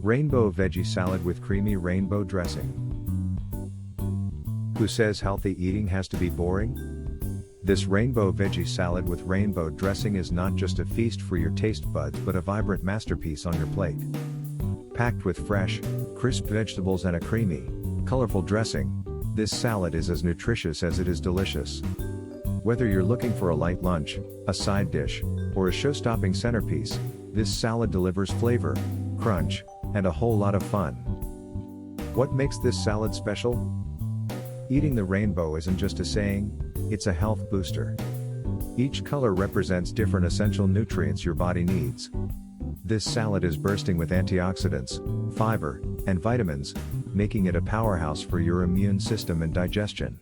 Rainbow Veggie Salad with creamy rainbow dressing. Who says healthy eating has to be boring? This Rainbow Veggie Salad with rainbow dressing is not just a feast for your taste buds but a vibrant masterpiece on your plate. Packed with fresh, crisp vegetables and a creamy, colorful dressing, this salad is as nutritious as it is delicious. Whether you're looking for a light lunch, a side dish, or a show-stopping centerpiece, this salad delivers flavor, crunch, and a whole lot of fun. What makes this salad special? Eating the rainbow isn't just a saying, it's a health booster. Each color represents different essential nutrients your body needs. This salad is bursting with antioxidants, fiber, and vitamins, making it a powerhouse for your immune system and digestion.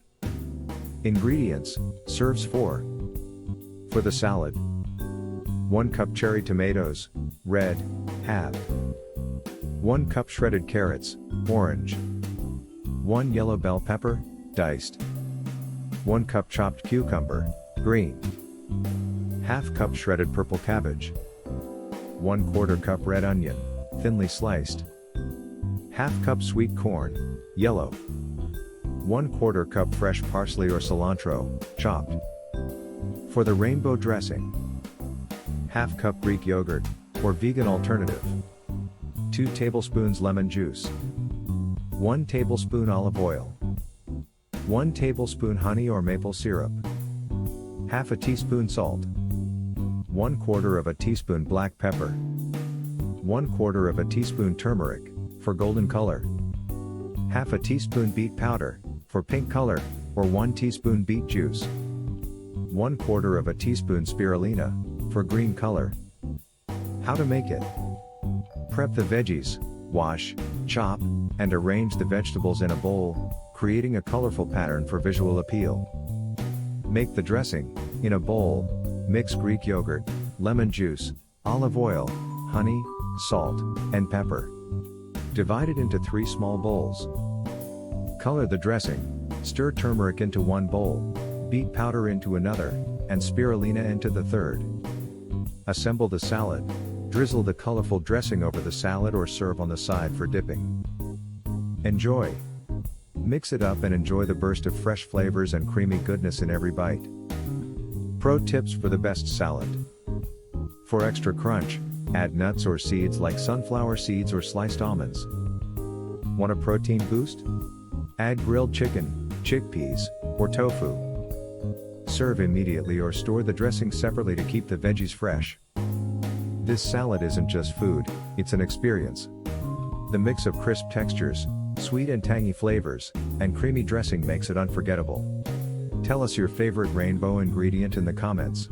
Ingredients: serves for the salad. 1 cup cherry tomatoes, red, halved. 1 cup shredded carrots, orange. 1 yellow bell pepper, diced. 1 cup chopped cucumber, green. ½ cup shredded purple cabbage. 1/4 cup red onion, thinly sliced. ½ cup sweet corn, yellow. 1/4 cup fresh parsley or cilantro, chopped. For the rainbow dressing: ½ cup Greek yogurt, or vegan alternative. 2 tablespoons lemon juice. 1 tablespoon olive oil. 1 tablespoon honey or maple syrup. ½ a teaspoon salt. 1/4 of a teaspoon black pepper. 1/4 of a teaspoon turmeric, for golden color. ½ a teaspoon beet powder, for pink color, or 1 teaspoon beet juice. 1/4 of a teaspoon spirulina, for green color. How to make it: prep the veggies, wash, chop, and arrange the vegetables in a bowl, creating a colorful pattern for visual appeal. Make the dressing: in a bowl, mix Greek yogurt, lemon juice, olive oil, honey, salt, and pepper. Divide it into 3 small bowls. Color the dressing: stir turmeric into 1 bowl, beet powder into another, and spirulina into the third. Assemble the salad, drizzle the colorful dressing over the salad or serve on the side for dipping. Enjoy! Mix it up and enjoy the burst of fresh flavors and creamy goodness in every bite. Pro tips for the best salad: for extra crunch, add nuts or seeds like sunflower seeds or sliced almonds. Want a protein boost? Add grilled chicken, chickpeas, or tofu. Serve immediately or store the dressing separately to keep the veggies fresh. This salad isn't just food, it's an experience. The mix of crisp textures, sweet and tangy flavors, and creamy dressing makes it unforgettable. Tell us your favorite rainbow ingredient in the comments.